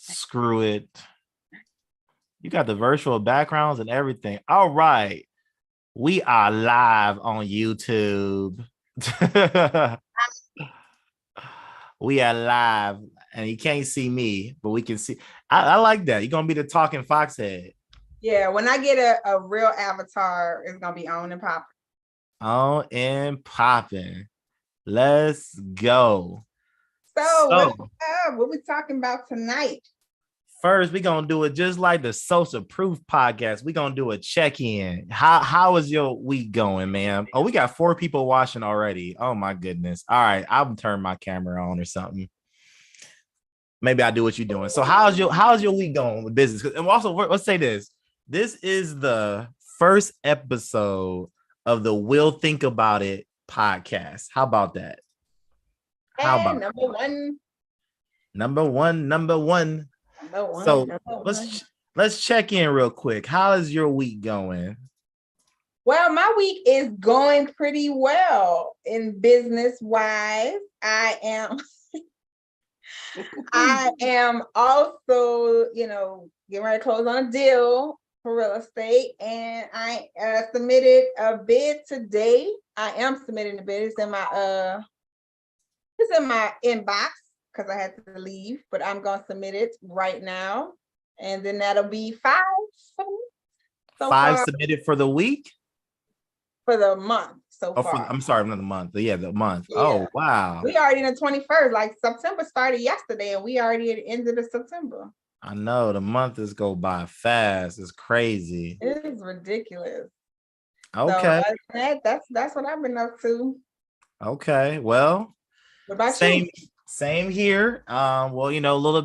Screw it. You got the virtual backgrounds and everything. All right. We are live on YouTube. We are live, and you can't see me, but we can see. I like that. You're going to be the talking foxhead. Yeah, when I get a real avatar, it's going to be on and popping. On and popping. Let's go. So what's up? What we talking about tonight? First, we're going to do it just like the Social Proof podcast. We're going to do a check-in. How is your week going, man? Oh, we got 4 people watching already. Oh, my goodness. All right, I'll turn my camera on or something. Maybe I'll do what you're doing. So how's your week going with business? And also, let's say this. This is the first episode of the We'll Think About It podcast. How about that? How about number one. So let's check in real quick. How is your week going? Well, my week is going pretty well in business wise. I am also, getting ready to close on a deal for real estate, and I submitted a bid today. I am submitting the bid. It's in my inbox because I had to leave, but I'm gonna submit it right now, and then that'll be 5. Five submitted for the week? For the month so far. I'm sorry, not the month. Yeah, the month. Yeah. Oh, wow. We already in the 21st. Like September started yesterday, and we already at the end of the September. I know the month is go by fast. It's crazy. It is ridiculous. Okay. So that's what I've been up to. Okay. Well, what about you? Same here. Well, a little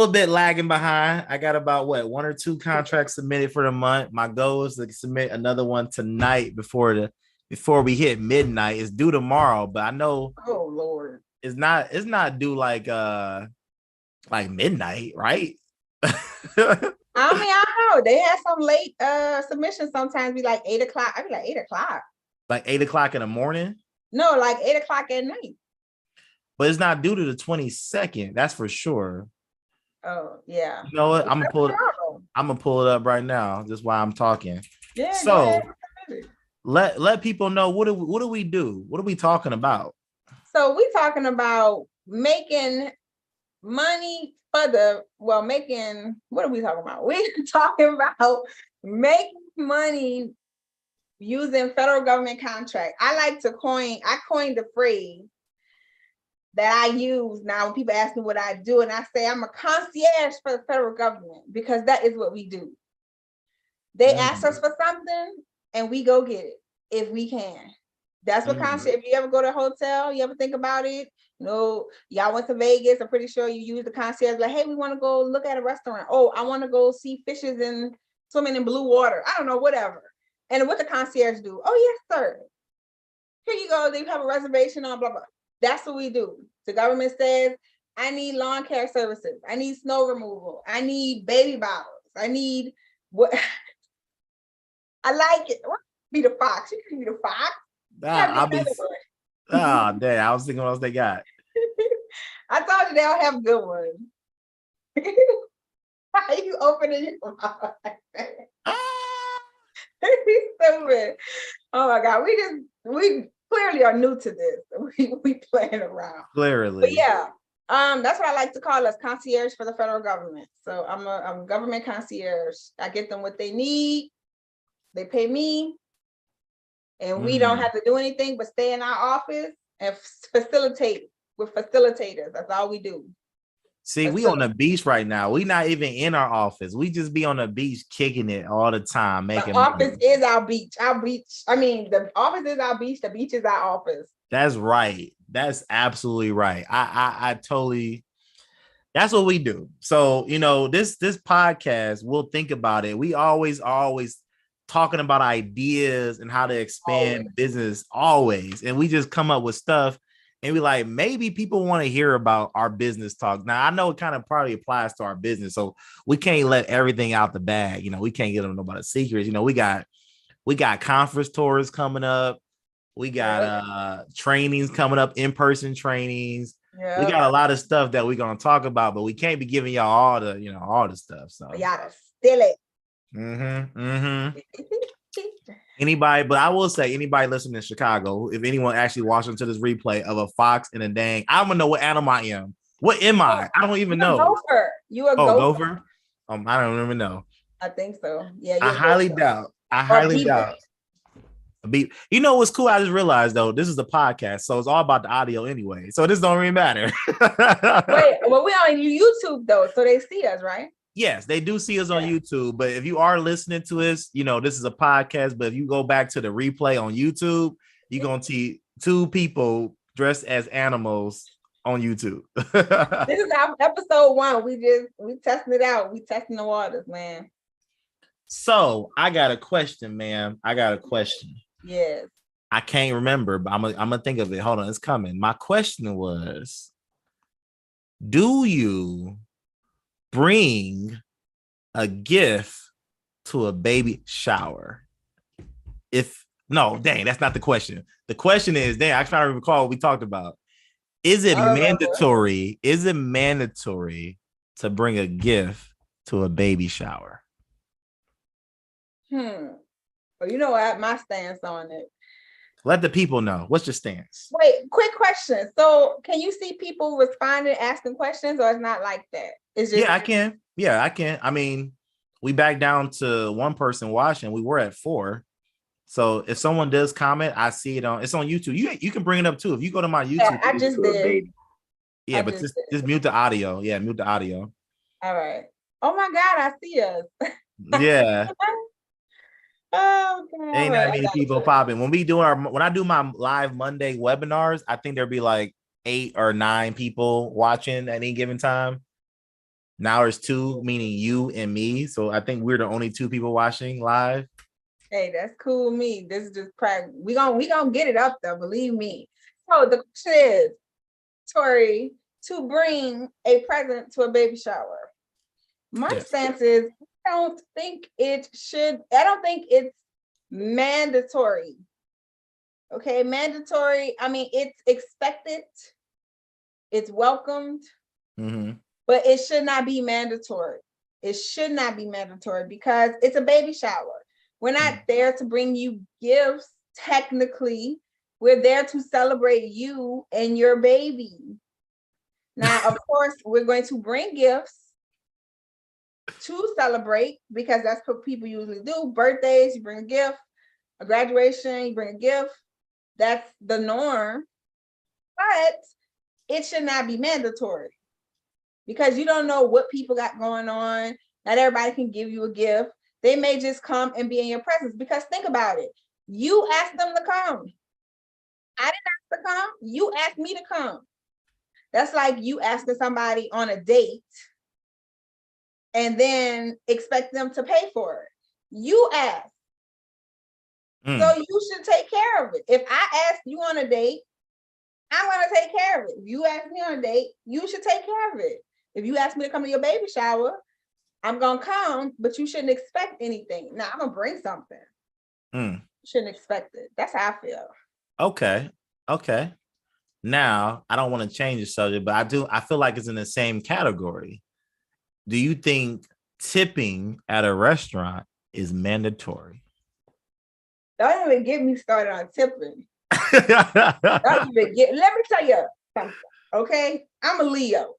bit lagging behind. I got about 1 or 2 contracts submitted for the month. My goal is to submit another one tonight before we hit midnight. It's due tomorrow, but I know. Oh Lord, it's not due like midnight, right? I don't know. They have some late submissions sometimes. Be like 8 o'clock. I be like 8 o'clock. Like 8 o'clock in the morning? No, like 8 o'clock at night. But it's not due to the 22nd. That's for sure. Oh yeah. You know what? I'm gonna pull it up right now. That's why I'm talking. Yeah. So let people know what do we do? What are we talking about? So we talking about making money what are we talking about? We're talking about making money using federal government contract. I coined the phrase that I use now when people ask me what I do, and I say I'm a concierge for the federal government because that is what we do. They ask us for something and we go get it if we can. That's what concierge. If you ever go to a hotel, you ever think about it? Y'all went to Vegas. I'm pretty sure you use the concierge. Like, hey, we want to go look at a restaurant. Oh, I want to go see fishes and swimming in blue water. I don't know, whatever. And what the concierge do? Oh yes, sir. Here you go. They have a reservation on blah blah. That's what we do. The government says, I need lawn care services. I need snow removal. I need baby bottles. I need what? I like it. Be the fox. You can be the fox. Damn. I was thinking what else they got. I told you they don't have good ones. How you opening your mouth like that? Stupid. Oh my God. We clearly are new to this. We playing around. Clearly. But yeah, that's what I like to call us, concierge for the federal government. So I'm a government concierge. I get them what they need. They pay me. And we don't have to do anything but stay in our office and facilitate with facilitators. That's all we do. See, we on the beach right now. We not even in our office. We just be on the beach kicking it all the time. The office is our beach. The office is our beach. The beach is our office. That's right. That's absolutely right. I totally. That's what we do. So this podcast. We'll think about it. We always talking about ideas and how to expand business always, and we just come up with stuff. And we like, maybe people want to hear about our business talk. Now, I know it kind of probably applies to our business. So we can't let everything out the bag. We can't get them about the secrets. We got conference tours coming up. We got trainings coming up, in-person trainings. we got a lot of stuff that we're gonna talk about, but we can't be giving y'all all the stuff. So y'all to steal it. Anybody, but I will say, anybody listening in Chicago, if anyone actually watching to this replay of a fox and a dang, I don't know what animal I am. What am I? I don't even know. Gopher. You a gopher? I don't even know. I think so. Yeah, I highly doubt. You know what's cool? I just realized though, this is a podcast, so it's all about the audio anyway. So this don't really matter. Wait, well, we on YouTube though, so they see us, right? Yes, they do see us on YouTube. But if you are listening to us, this is a podcast. But if you go back to the replay on YouTube, you're gonna see two people dressed as animals on YouTube. This is our episode 1. We testing it out. We testing the waters, man. So I got a question, ma'am. Yes. I can't remember, but I'm gonna think of it. Hold on, it's coming. My question was, do you bring a gift to a baby shower? That's not the question. The question is, I'm trying to recall what we talked about. Is it mandatory? Is it mandatory to bring a gift to a baby shower? Well, you know what my stance on it. Let the people know. What's your stance? Wait, quick question. So can you see people responding, asking questions, or it's not like that? It's just I can. Yeah, I can. I mean, we back down to one person watching. We were at 4. So if someone does comment, I see it it's on YouTube. You can bring it up too. If you go to my YouTube, yeah, I just did. Yeah, but just mute the audio. Yeah, mute the audio. All right. Oh my God, I see us. Yeah. Oh God. Ain't that many people popping. When I do my live Monday webinars, I think there'll be like 8 or 9 people watching at any given time. Now there's 2, meaning you and me. So I think we're the only 2 people watching live. Hey, that's cool with me. This is just practice. We gonna get it up though, believe me. So the question is, Tori, to bring a present to a baby shower. My stance is I don't think it's mandatory. Okay, mandatory. I mean, it's expected, it's welcomed, but it should not be mandatory. It should not be mandatory because it's a baby shower. We're not there to bring you gifts. Technically, we're there to celebrate you and your baby. Now, of course, we're going to bring gifts to celebrate because that's what people usually do. Birthdays, you bring a gift. A graduation, you bring a gift. That's the norm. But it should not be mandatory because you don't know what people got going on. Not everybody can give you a gift. They may just come and be in your presence because think about it. You asked them to come. I didn't ask to come. You asked me to come. That's like you asking somebody on a date and then expect them to pay for it. You asked. So you should take care of it. If I ask you on a date, I'm going to take care of it. If you ask me on a date, you should take care of it. If you ask me to come to your baby shower, I'm going to come, but you shouldn't expect anything. Now, I'm going to bring something. You shouldn't expect it. That's how I feel. Okay. Now, I don't want to change the subject, but I feel like it's in the same category. Do you think tipping at a restaurant is mandatory? Don't even get me started on tipping. Let me tell you something, okay? I'm a Leo.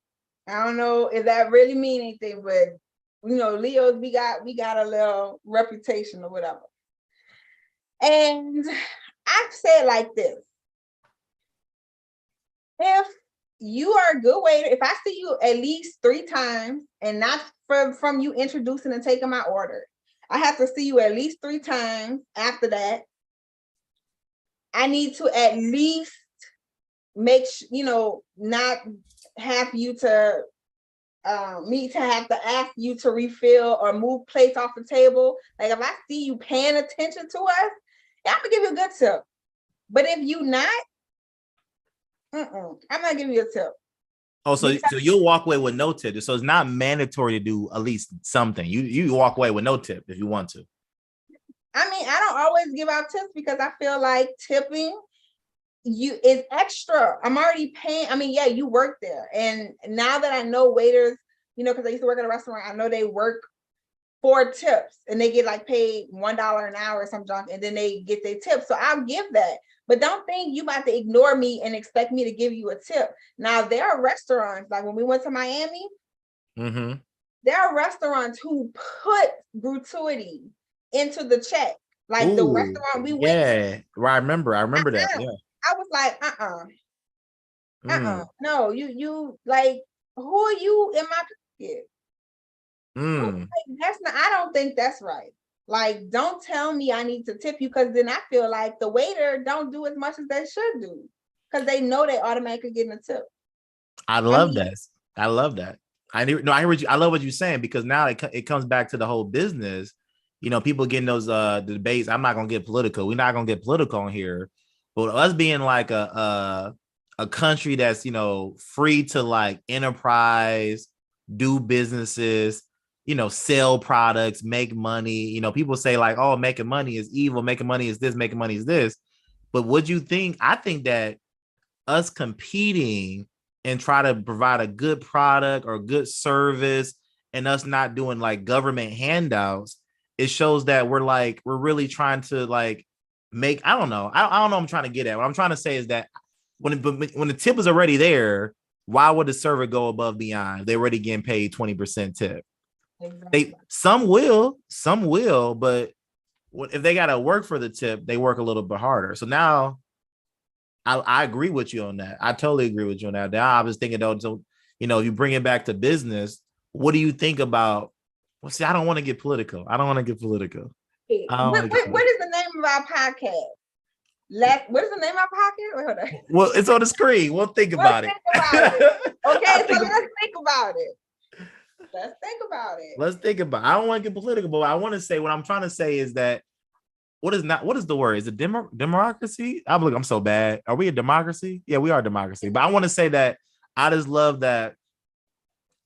I don't know if that really means anything, but Leos, we got a little reputation or whatever. And I say it like this. If you are a good waiter, if I see you at least 3 times and not from you introducing and taking my order, I have to see you at least 3 times after that. I need to at least make not have you to me to have to ask you to refill or move plates off the table. Like if I see you paying attention to us, I'm gonna give you a good tip. But if you not, I'm not giving you a tip. Oh, so you'll walk away with no tip. So it's not mandatory to do at least something. You walk away with no tip if you want to. I mean, I don't always give out tips because I feel like tipping it's extra. I'm already paying. I mean, yeah, you work there. And now that I know waiters, because I used to work at a restaurant, I know they work for tips and they get like paid $1 an hour or some junk, and then they get their tips. So I'll give that. But don't think you about to ignore me and expect me to give you a tip. Now, there are restaurants, like when we went to Miami, there are restaurants who put gratuity into the check. Like the restaurant we went to. Well, I remember that. Yeah. I was like, no, you like, who are you in my pocket? That's not, I don't think that's right. Like, don't tell me I need to tip you, because then I feel like the waiter don't do as much as they should do, because they know they automatically getting a tip. I love that. I love that. I heard you. I love what you're saying, because now it comes back to the whole business. People getting those debates. I'm not gonna get political. We're not gonna get political on here, but us being like a country that's free to like enterprise, do businesses, sell products, make money. People say like, oh, making money is evil, making money is this, making money is this. But what do you think? I think that us competing and try to provide a good product or good service, and us not doing like government handouts, it shows that we're really trying to like make, I don't know what I'm trying to get at. What I'm trying to say is that when the tip is already there, why would the server go above beyond? They're already getting paid 20% tip. Exactly. Some will, but if they got to work for the tip, they work a little bit harder. So now I agree with you on that. I totally agree with you on that. Now I was thinking though, so, you bring it back to business. What do you think about? Well, see, I don't want to get political. What is the name of our podcast? What is the name of our podcast? Wait, hold on. Well, it's on the screen. We'll think about it. Okay, so let's think about it. Let's think about it. I don't want to get political, but I want to say, what I'm trying to say is that what is the word? Is it democracy? I'm so bad. Are we a democracy? Yeah, we are a democracy. But I want to say that I just love that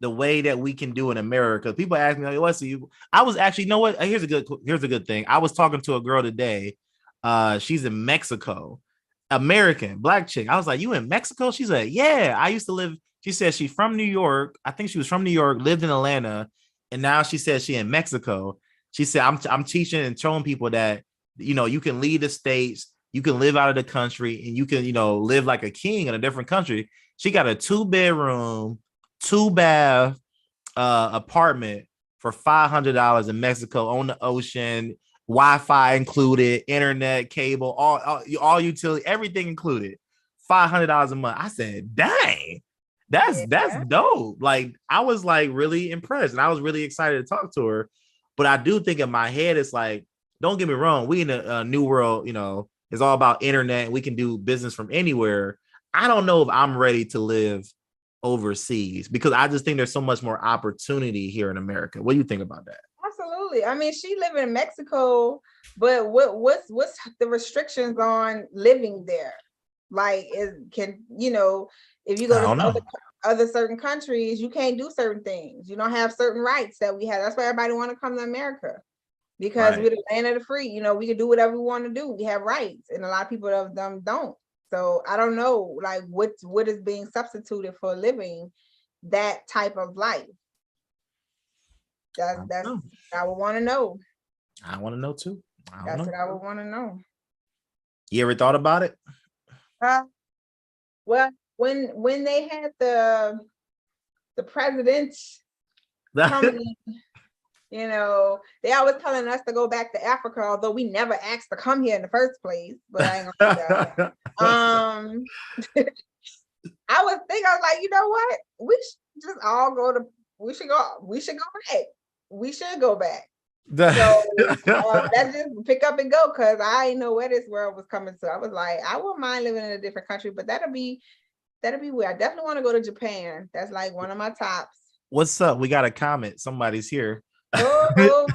the way that we can do in America. People ask me, what's you? I was actually, here's a good thing. I was talking to a girl today. She's in Mexico, American black chick. I was like, you in Mexico? She's like, yeah, I used to live. She said she's from New York. I think she was from New York, lived in Atlanta, and now she says she in Mexico. She said, I'm teaching and showing people that, you can leave the States, you can live out of the country, and you can, live like a king in a different country. She got a 2-bedroom, 2-bath apartment for $500 in Mexico, on the ocean, Wi-Fi included, internet, cable, all utility, everything included, $500 a month. I said, dang. That's dope. Like, I was like really impressed, and I was really excited to talk to her. But I do think in my head, it's like, don't get me wrong, we in a new world, it's all about internet. We can do business from anywhere. I don't know if I'm ready to live overseas, because I just think there's so much more opportunity here in America. What do you think about that? Absolutely. I mean, she living in Mexico, but what's the restrictions on living there? Like, if you go to other certain countries, you can't do certain things. You don't have certain rights that we have. That's why everybody want to come to America, because we're the land of the free. We can do whatever we want to do. We have rights, and a lot of people of them don't. So I don't know, like, what is being substituted for living that type of life. That's I would want to know. I want to know too. That's what I would want to know. You ever thought about it? Well, when they had the president coming, they always telling us to go back to Africa, although we never asked to come here in the first place. But I ain't gonna do that. I was like, you know what? We should just all go to. We should go back. We should go back. So that's just pick up and go, because I didn't know where this world was coming to. I was like, I wouldn't mind living in a different country, but that'll be weird. I definitely want to go to Japan. That's like one of my tops. What's up? We got a comment. Somebody's here. We got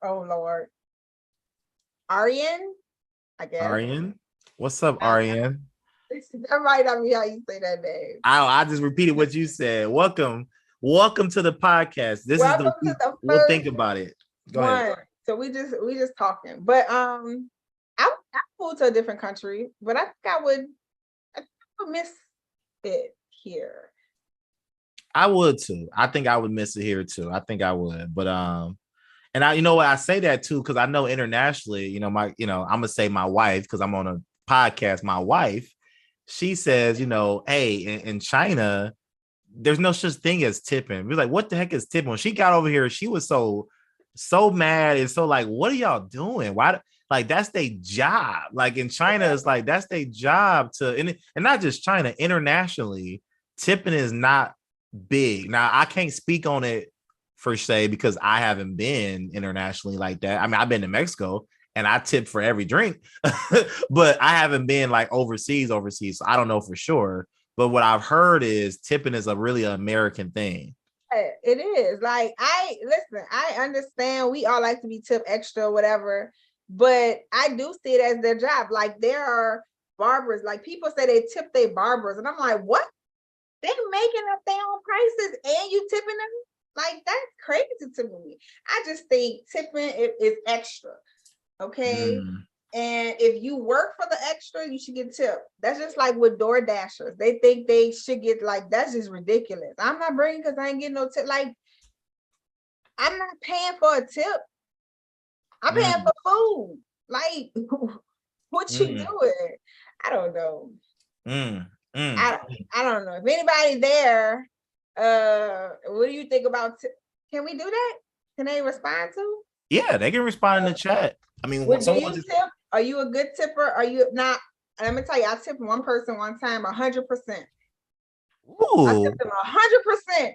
oh Lord. Arian, I guess. Arian? What's up, Arian? That might not be how you say that name. I just repeated what you said. Welcome to the podcast. We'll think about it. Go ahead. So we just talking. But I moved to a different country, but I think I would miss it here. I would too. I think I would miss it here too. I think I would. But and I, you know what, I say that too, because I know internationally, I'm gonna say my wife, because I'm on a podcast, my wife, she says, hey, in China, there's no such thing as tipping. We're like, what the heck is tipping? When she got over here, she was so mad and so like, what are y'all doing? Why? Like, that's their job. Like in China, it's like that's their job to, and not just China, internationally, tipping is not big. Now, I can't speak on it per se because I haven't been internationally like that. I mean, I've been to Mexico and I tip for every drink, but I haven't been like overseas. So I don't know for sure. But what I've heard is tipping is a really American thing. It is. Like, I understand we all like to be tipped extra or whatever, but I do see it as their job. Like, there are barbers, like people say they tip their barbers, and I'm like, what? They're making up their own prices and you tipping them? Like, that's crazy to me. I just think tipping is extra. Okay. And if you work for the extra, you should get tipped. That's just like with door dashers. They think they should get, like, that's just ridiculous. I'm not bringing because I ain't getting no tip. Like, I'm not paying for a tip. I'm paying for food. Like, what you doing? I don't know. I don't know. If anybody there, what do you think about can we do that? Can they respond to? Yeah, they can respond in the chat. I mean, do you tip? Are you a good tipper? Are you not? Let me tell you, I tipped one person one time 100%. Ooh. I tipped them 100%.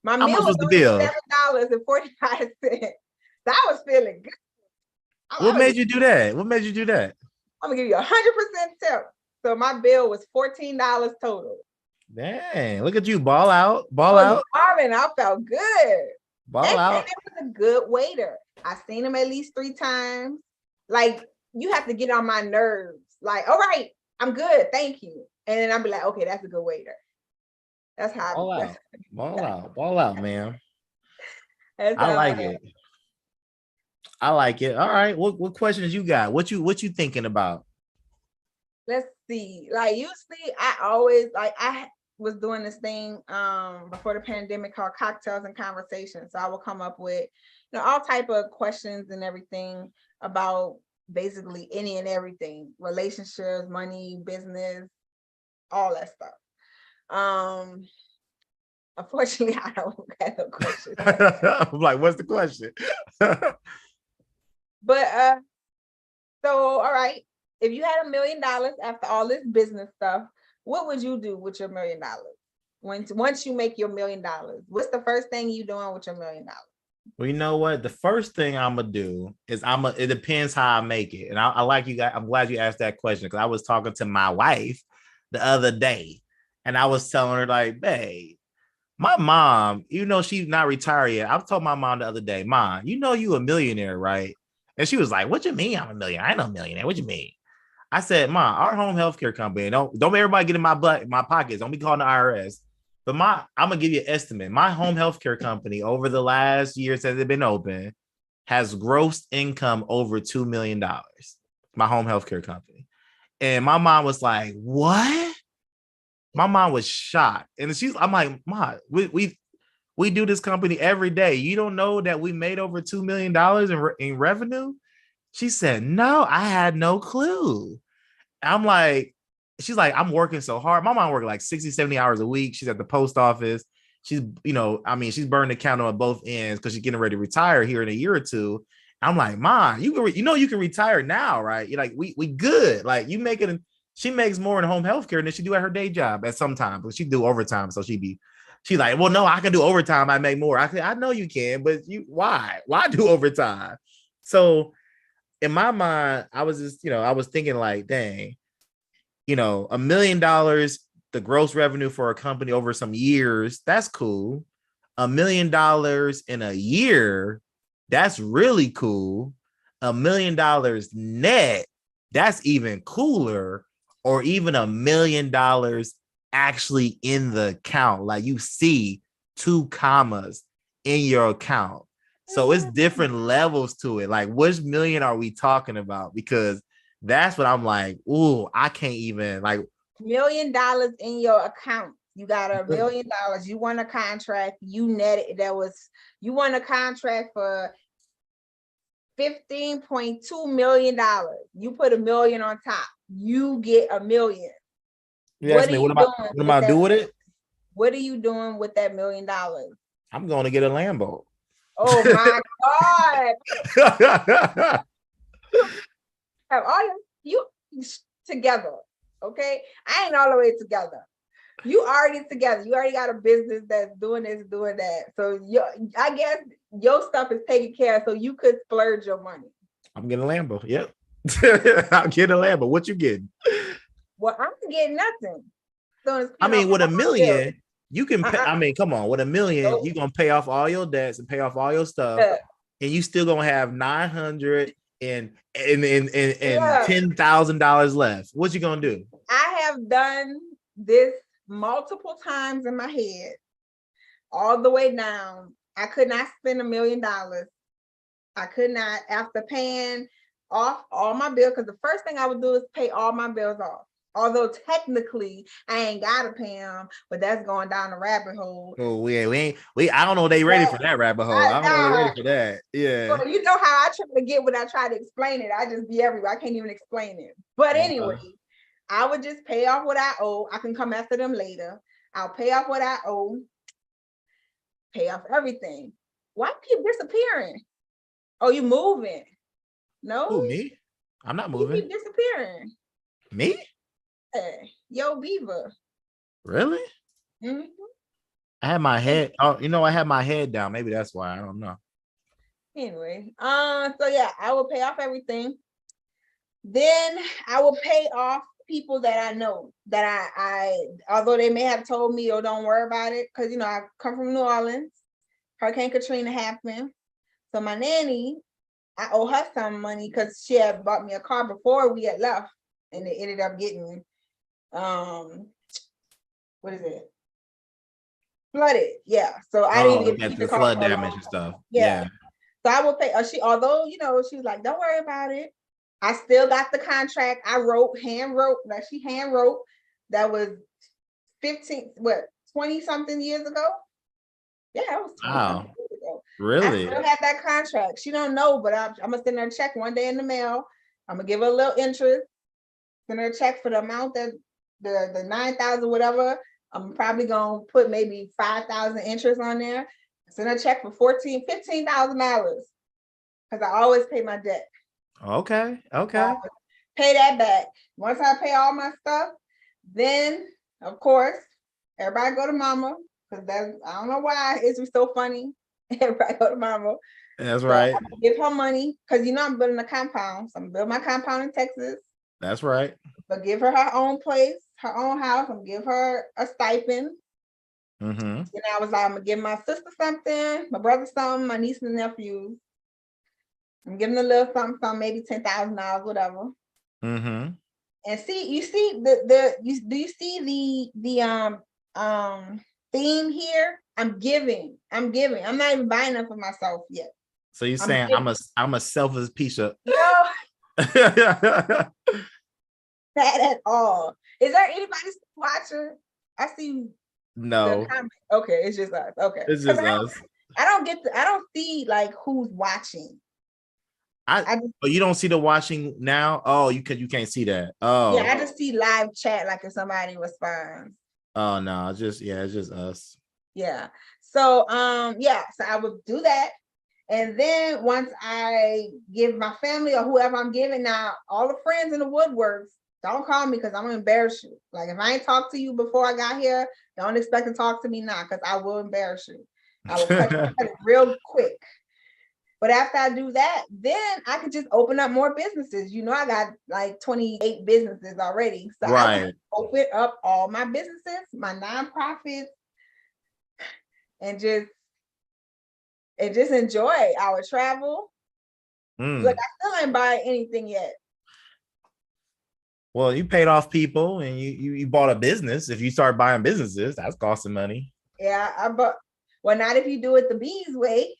My How meal much was the bill? $7.45. So I was feeling good. What made you do that? I'm gonna give you 100% tip. So my bill was $14 total. Dang, look at you, ball out. Marvin, I felt good. And it was a good waiter. I seen him at least 3 times. Like, you have to get on my nerves. Like, all right, I'm good, thank you. And then I'll be like, okay, that's a good waiter. That's how ball out, man. I like it. All right, what questions you got? What you thinking about? Let's see. Like, usually I was doing this thing before the pandemic called Cocktails and Conversations. So I would come up with all type of questions and everything about basically any and everything, relationships, money, business, all that stuff. Unfortunately, I don't have no questions. I'm like, what's the question? But so, all right, if you had $1 million after all this business stuff, what would you do with your $1 million? Once you make your $1 million, what's the first thing you doing with your $1 million? Well, you know what? The first thing I'm gonna do is it depends how I make it. And I like you guys. I'm glad you asked that question, because I was talking to my wife the other day, and I was telling her, like, babe, my mom, she's not retired yet. I told my mom the other day, Mom, you a millionaire, right? And she was like, what you mean I'm a millionaire? I ain't no millionaire. What you mean? I said, Mom, our home healthcare company, don't everybody get in my pockets. Don't be calling the IRS. But I'm gonna give you an estimate. My home healthcare company over the last year since it's been open has gross income over $2 million. My home healthcare company. And my mom was like, what? My mom was shocked. And I'm like, Mom, we do this company every day. You don't know that we made over $2 million in revenue? She said, no, I had no clue. I'm like, she's like, I'm working so hard. My mom working like 60, 70 hours a week. She's at the post office. She's, she's burning the candle at both ends because she's getting ready to retire here in a year or two. I'm like, Mom, you can retire now, right? You're like, we good. Like, you make it. She makes more in home healthcare than she do at her day job at some time, but she do overtime. So she's like, well, no, I can do overtime. I make more. I know you can, but why do overtime? So in my mind, I was just, I was thinking like, dang, $1 million, the gross revenue for a company over some years, that's cool. $1 million in a year, that's really cool. $1 million net, that's even cooler. Or even $1 million actually in the account. Like, you see 2 commas in your account. So it's different levels to it. Like, which million are we talking about? Because that's what I'm like, ooh, I can't even like $1 million in your account. You got $1 million. You won a contract. You netted you won a contract for $15.2 million. You put $1 million on top. You get $1 million. You ask me, what am I doing with it? What are you doing with that $1 million? I'm going to get a Lambo. Oh my God. Have all you together. Okay. I ain't all the way together. You already together. You already got a business that's doing this, doing that. So I guess your stuff is taken care of, so you could splurge your money. I'm getting a Lambo. Yep. I'll get a Lambo. What you getting? Well, I'm getting nothing. So I mean, with $1 million, you can pay, I mean, come on, with $1 million, you're gonna pay off all your debts and pay off all your stuff, and you still gonna have $900 and $10,000 left. What you gonna do? I have done this multiple times in my head, all the way down. I could not spend $1 million. I could not, after paying off all my bills, because the first thing I would do is pay all my bills off. Although technically I ain't gotta pay them, but that's going down the rabbit hole. Oh, we ain't. I don't know they ready for that rabbit hole. I don't know they ready for that. Yeah. Well, you know how I try to get when I try to explain it. I just be everywhere. I can't even explain it. But anyway, I would just pay off what I owe. I can come after them later. I'll pay off what I owe. Pay off everything. Why keep disappearing? Oh, you moving? No. Who, me? I'm not moving. You keep disappearing. Me? Hey, yo, Beaver. Really? Mm-hmm. I had my head. Oh, I had my head down. Maybe that's why. I don't know. Anyway, so yeah, I will pay off everything. Then I will pay off people that I know that I although they may have told me, oh, don't worry about it, because I come from New Orleans. Hurricane Katrina happened. So my nanny, I owe her some money because she had bought me a car before we had left, and it ended up getting what is it? Flooded. Yeah. So I didn't get the flood damage and stuff. Yeah. So I will pay. Although she was like, don't worry about it. I still got the contract. I hand wrote. Like she hand wrote. That was 20 something years ago. Yeah, it was 20 something years ago. Really? I still had that contract. She don't know, but I'm gonna send her a check one day in the mail. I'm gonna give her a little interest. Send her a check for the amount that the 9,000 whatever. I'm probably gonna put maybe 5,000 interest on there. Send her a check for $15,000 because I always pay my debt. Okay. Pay that back. Once I pay all my stuff, then of course everybody go to mama, because I don't know why it's so funny. Everybody go to mama. That's right. Give her money because I'm building a compound. So I'm building my compound in Texas. That's right. But give her her own place, her own house, and give her a stipend. Mm-hmm. And I was like, I'm gonna give my sister something, my brother something, my niece and nephews. I'm giving a little something, maybe $10,000, whatever. Mm-hmm. And do you see the theme here? I'm giving. I'm not even buying them for myself yet. So you're saying I'm a selfish piece of not at all. Is there anybody watching? I see. No. Okay, it's just us. Okay, it's just us. I don't see like who's watching. You don't see the watching now? Oh, you can't see that. Oh, yeah, I just see live chat, like if somebody responds. Oh no, it's just us. Yeah. So so I would do that. And then once I give my family or whoever I'm giving, now all the friends in the woodworks, don't call me because I'm gonna embarrass you. Like if I ain't talked to you before I got here, don't expect to talk to me now because I will embarrass you. I will cut it real quick. But after I do that, then I could just open up more businesses. I got like 28 businesses already. So I can open up all my businesses, my nonprofits, and just enjoy our travel. Look, I still ain't buying anything yet. Well, you paid off people and you bought a business. If you start buying businesses, that's costing money. Yeah, well, not if you do it the bees way.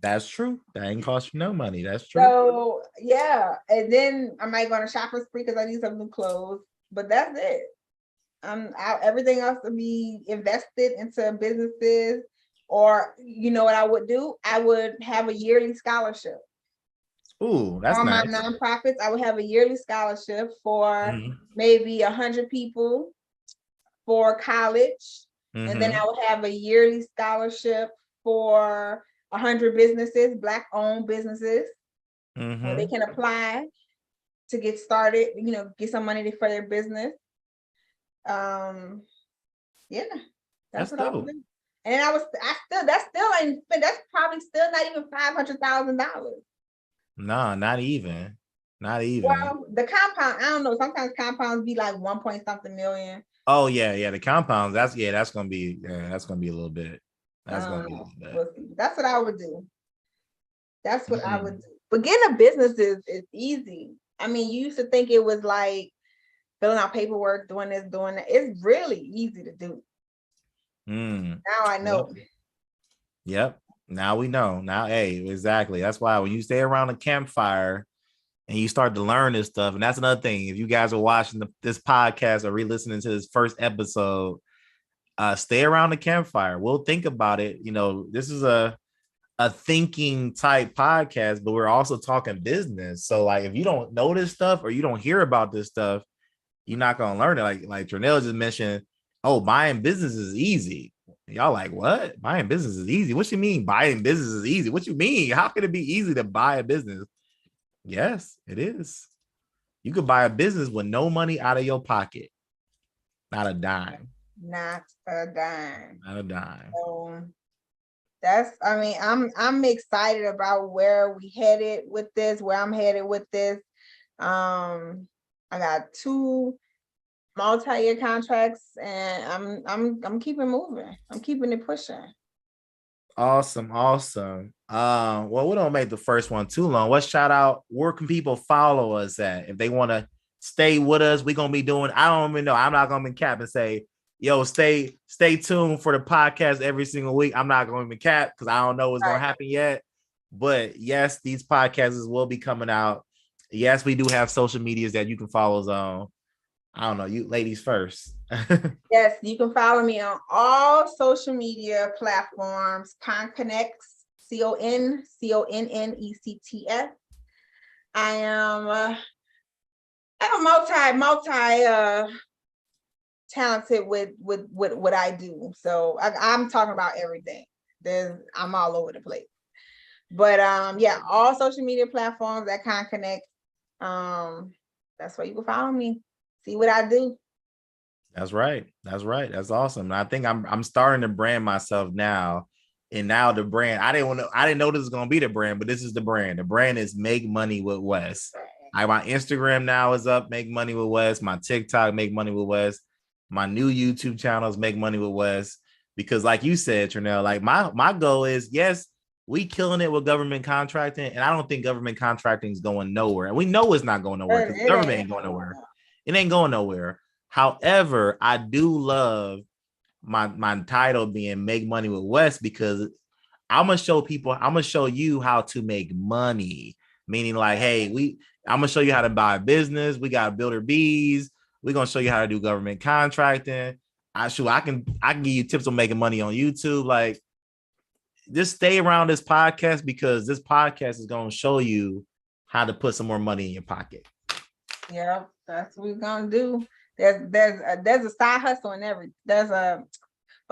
That's true. That ain't cost you no money. That's true. So yeah, and then I might go on a shopping spree because I need some new clothes. But that's it. Everything else to be invested into businesses, or you know what I would do? I would have a yearly scholarship. Ooh, that's on nice. my nonprofits. I would have a yearly scholarship for maybe 100 people for college. And then I would have a yearly scholarship for 100 businesses, Black-owned businesses, where they can apply to get started, you know, get some money for their business. Yeah, that's what dope. I would do. And that's probably still not even $500,000. No, not even. Not even. Well, the compound, I don't know. Sometimes compounds be like 1 point something million. Oh yeah. The compounds, that's gonna be a little bit. That's gonna be a little bit. We'll see. That's what I would do. That's what I would do. But getting a business is easy. I mean, you used to think it was like filling out paperwork, doing this, doing that. It's really easy to do. Now I know. Yep. Now we know. Now, hey, exactly. That's why when you stay around a campfire and you start to learn this stuff, and that's another thing. If you guys are watching this podcast or re-listening to this first episode, stay around the campfire. We'll think about it. You know, this is a thinking type podcast, but we're also talking business. So, like, if you don't know this stuff or you don't hear about this stuff, you're not gonna learn it. Like Trinell just mentioned, oh, buying business is easy. Y'all like, what? Buying business is easy? What you mean buying business is easy? What you mean? How can it be easy to buy a business? Yes, it is. You could buy a business with no money out of your pocket. Not a dime. Not a dime. Not a dime. So I mean, I'm excited about where we headed with this, where I'm headed with this. I got 2 multi-year contracts, and I'm keeping moving. I'm keeping it pushing. Awesome. Well, we don't make the first one too long. Let's shout out, where can people follow us at if they want to stay with us? We're gonna be doing, I don't even know, I'm not gonna be cap and say, yo, stay tuned for the podcast every single week. I'm not gonna be cap because I don't know what's gonna happen yet. But yes, these podcasts will be coming out. Yes, we do have social medias that you can follow us on. I don't know, you ladies first. Yes, you can follow me on all social media platforms. Connects, CONNECTS. I'm multi talented with what I do. So I'm talking about everything. I'm all over the place. But yeah, all social media platforms at Connects. That's where you can follow me. See what I do. That's right. That's awesome. And I think I'm starting to brand myself now. And now the brand, I didn't know this was gonna be the brand, but this is the brand. The brand is Make Money with Wes. My Instagram now is up, Make Money with Wes. My TikTok, Make Money with Wes. My new YouTube channel is Make Money with Wes. Because like you said, Trinell, like my goal is, yes, we killing it with government contracting. And I don't think government contracting is going nowhere. And we know it's not going nowhere because government ain't going nowhere. It ain't going nowhere. However, I do love my title being Make Money with Wes, because I'm gonna show you how to make money. Meaning like, hey, I'm gonna show you how to buy a business. We got builder bees. We're gonna show you how to do government contracting. I can give you tips on making money on YouTube. Like, just stay around this podcast, because this podcast is gonna show you how to put some more money in your pocket. Yeah, that's what we're gonna do. There's a side hustle in every. Well,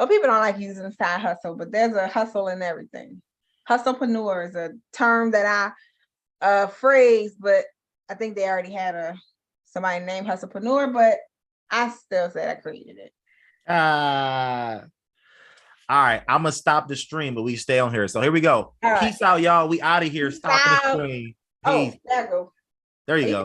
people don't like using side hustle, but there's a hustle in everything. Hustlepreneur is a term that phrase, but I think they already had somebody named Hustlepreneur, but I still say I created it. All right, I'm gonna stop the stream, but we stay on here. So here we go. Peace out, y'all. We out of here. Stopping the stream. Peace. Oh, there you go. There you go.